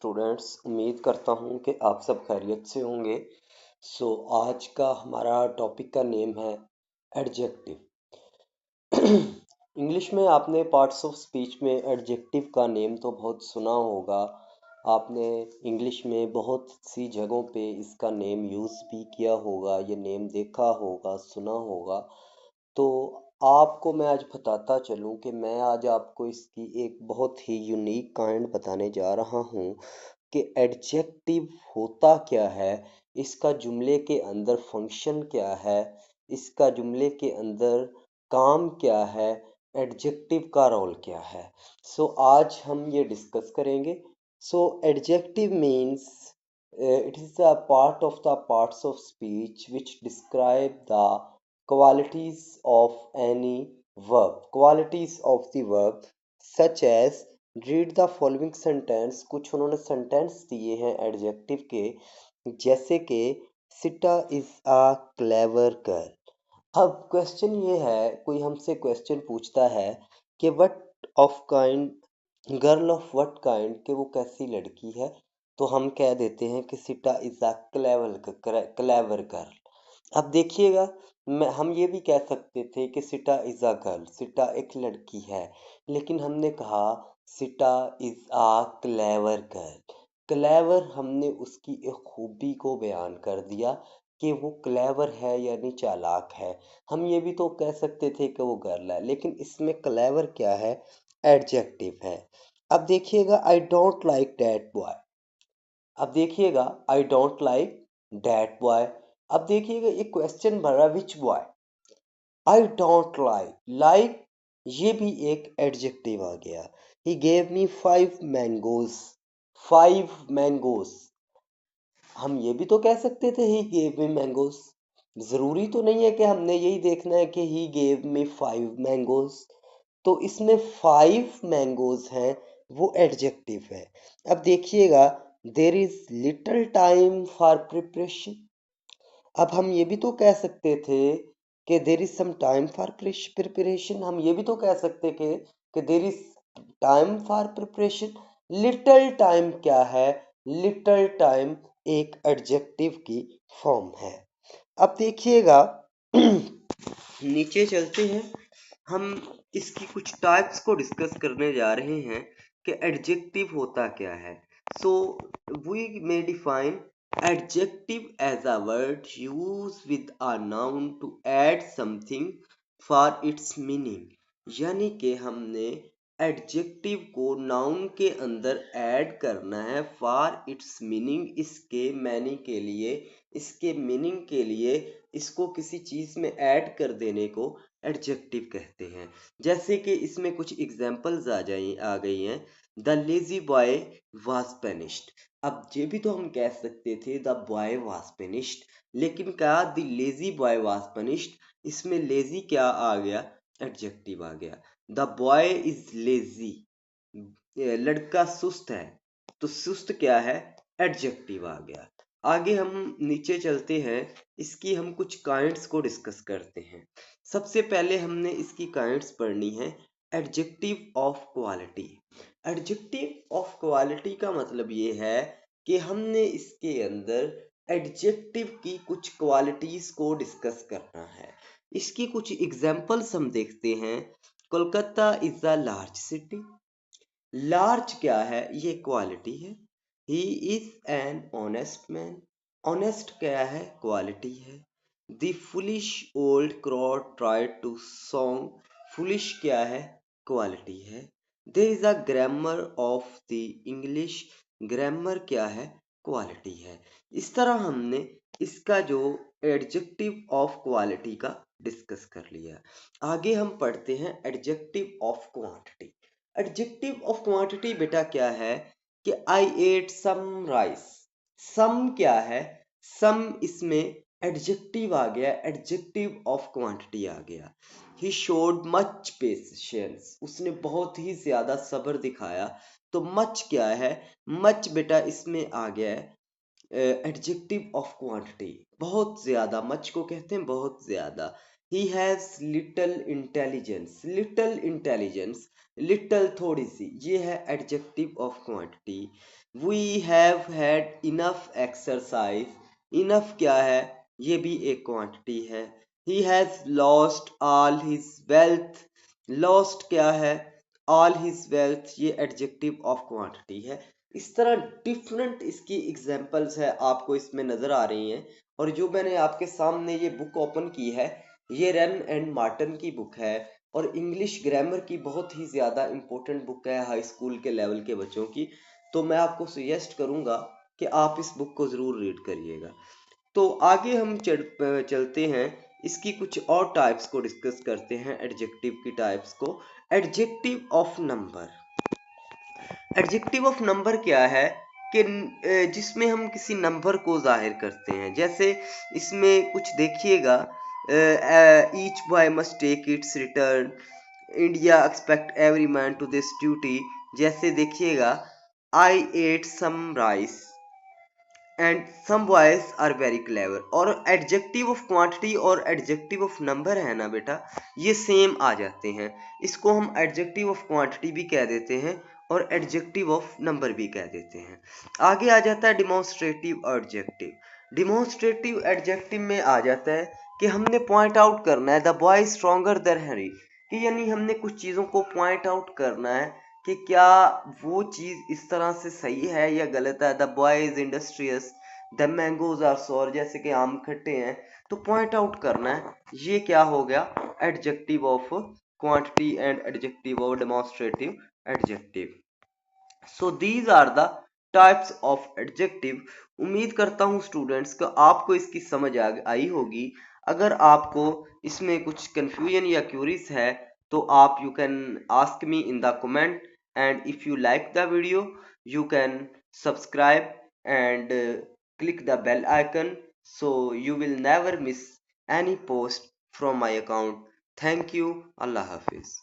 Students, उम्मीद करता हूँ कि आप सब खैरियत से होंगे। आज का हमारा टॉपिक का नेम है एडजेक्टिव। इंग्लिश में आपने पार्ट्स ऑफ स्पीच में एडजेक्टिव का नेम तो बहुत सुना होगा। आपने इंग्लिश में बहुत सी जगहों पे इसका नेम यूज़ भी किया होगा, ये नेम देखा होगा, सुना होगा। तो आपको मैं आज बताता चलूं कि मैं आज आपको इसकी एक बहुत ही यूनिक काइंड बताने जा रहा हूं कि एडजेक्टिव होता क्या है, इसका जुमले के अंदर फंक्शन क्या है, इसका जुमले के अंदर काम क्या है, एडजेक्टिव का रोल क्या है। आज हम ये डिस्कस करेंगे। Adjective means it is a part of the parts of speech which describe the qualities of any verb. Qualities of the verb such as read the following sentence। कुछ उन्होंने sentence दिए हैं एडजेक्टिव के, जैसे कि सिटा is a clever girl. अब question ये है, कोई हमसे क्वेश्चन पूछता है कि what of kind girl of what kind, कि वो कैसी लड़की है, तो हम कह देते हैं कि सिटा इज अ क्लेवर गर्ल। अब देखिएगा, हम ये भी कह सकते थे कि सिटा इज अ गर्ल, सिटा एक लड़की है, लेकिन हमने कहा Sita is a clever girl. Clever हमने उसकी एक खूबी को बयान कर दिया कि वो क्लेवर है यानी चालाक है। हम ये भी तो कह सकते थे कि वो गर्ल है, लेकिन इसमें क्लेवर क्या है, एडजेक्टिव है। अब देखिएगा I don't like that boy. अब देखिएगा I don't like that boy. अब देखिएगा एक क्वेश्चन भरा विच बॉय। आई डोंट लाइक ये भी एक एडजेक्टिव आ गया। He gave me 5 mangoes. 5 mangoes हम ये भी तो कह सकते थे ही गेव मी मैंगोज। जरूरी तो नहीं है कि हमने यही देखना है कि ही गेव मी 5 मैंगोज। तो इसमें 5 मैंगोज हैं, वो एडजेक्टिव है। अब देखिएगा there is little time for preparation. अब हम ये भी तो कह सकते थे कि there is some time for preparation. हम ये भी तो कह सकते थे कि there is time for preparation. Little time क्या है, लिटिल टाइम एक एडजेक्टिव की फॉर्म है। अब देखिएगा नीचे चलते हैं, हम इसकी कुछ टाइप्स को डिस्कस करने जा रहे हैं कि एडजेक्टिव होता क्या है। So we may define adjective as a word used with a noun to add something for its meaning। यानी कि हमने एडजेक्टिव को नाउन के अंदर ऐड करना है फॉर इट्स मीनिंग, इसके मैनी के लिए, इसके मीनिंग के लिए, इसको किसी चीज में ऐड कर देने को एडजेक्टिव कहते हैं। जैसे कि इसमें कुछ एग्जांपल्स आ गई हैं। The lazy boy was punished. अब ये भी तो हम कह सकते थे द बॉय वाज पनिश्ड, लेकिन क्या the lazy boy was punished, इसमें लेजी क्या आ गया, एडजेक्टिव आ गया। द बॉय इज लेजी, लड़का सुस्त है, तो सुस्त क्या है, एडजेक्टिव आ गया। आगे हम नीचे चलते हैं, इसकी हम कुछ काइंड्स को डिस्कस करते हैं। सबसे पहले हमने इसकी काइंड्स पढ़नी है। Adjective of quality. Adjective of quality का मतलब ये है कि हमने इसके अंदर एडजेक्टिव की कुछ क्वालिटीज को डिस्कस करना है। इसकी कुछ एग्जांपल्स हम देखते हैं। Kolkata is a large city. Large क्या है, ये क्वालिटी है। He is an honest man. Honest क्या है, क्वालिटी है। The foolish old crow tried to song. Foolish क्या है, क्वालिटी है। There is a grammar of the English. Grammar क्या है, क्वालिटी है। इस तरह हमने इसका जो एडजेक्टिव ऑफ क्वालिटी का डिस्कस कर लिया। आगे हम पढ़ते हैं adjective of quantity. Adjective of quantity बेटा क्या है कि आई एट सम राइस। सम क्या है, सम इसमें एडजेक्टिव आ गया, एडजेक्टिव ऑफ क्वांटिटी आ गया। He showed much patience. उसने बहुत ही ज्यादा सब्र दिखाया, तो मच क्या है, मच बेटा इसमें आ गया है एडजेक्टिव ऑफ क्वांटिटी। बहुत ज्यादा, मच को कहते हैं बहुत ज्यादा। He has little intelligence. Little intelligence, little थोड़ी सी, ये है adjective of quantity. We have had enough exercise. Enough क्या है, ये भी एक क्वांटिटी है। He has lost all his wealth. Lost क्या है, ऑल हिज वेल्थ, ये एडजेक्टिव ऑफ क्वांटिटी है। इस तरह डिफरेंट इसकी एग्जांपल्स है, आपको इसमें नजर आ रही हैं। और जो मैंने आपके सामने ये बुक ओपन की है, ये रन एंड मार्टन की बुक है और इंग्लिश ग्रामर की बहुत ही ज़्यादा इम्पोर्टेंट बुक है हाई स्कूल के लेवल के बच्चों की। तो मैं आपको सजेस्ट करूंगा कि आप इस बुक को ज़रूर रीड करिएगा। तो आगे हम चलते हैं, इसकी कुछ और टाइप्स को डिस्कस करते हैं, एडजेक्टिव की टाइप्स को। Adjective of number. Adjective of number क्या है कि जिसमें हम किसी नंबर को जाहिर करते हैं। जैसे इसमें कुछ देखिएगा, each boy must take its return, India expect every man to this duty. जैसे देखिएगा, I ate some rice and some boys are very clever. और एडजेक्टिव ऑफ क्वांटिटी और एडजेक्टिव ऑफ नंबर है ना बेटा, ये सेम आ जाते हैं। इसको हम एडजेक्टिव ऑफ क्वांटिटी भी कह देते हैं और एडजेक्टिव ऑफ नंबर भी कह देते हैं। आगे आ जाता है डिमॉन्स्ट्रेटिव एडजेक्टिव। डिमॉन्स्ट्रेटिव एडजेक्टिव में आ जाता है कि हमने पॉइंट आउट करना है, the boy stronger than Harry, कि यानी हमने कुछ चीज़ों को पॉइंट आउट करना है कि क्या वो चीज़ इस तरह से सही है या गलत है। The boy is industrious, the mangoes are sour, जैसे कि आम खट्टे हैं, तो पॉइंट आउट करना है। ये क्या हो गया, adjective of quantity and adjective of demonstrative adjective. So these are the types of adjective. उम्मीद करता हूँ स्टूडेंट्स को आपको इसकी समझ आई होगी। अगर आपको इसमें कुछ कंफ्यूजन या क्यूरीज है तो आप you can ask me in the comment, and if you like the video you can subscribe and click the bell icon so you will never miss any post from my account. Thank you. Allah Hafiz.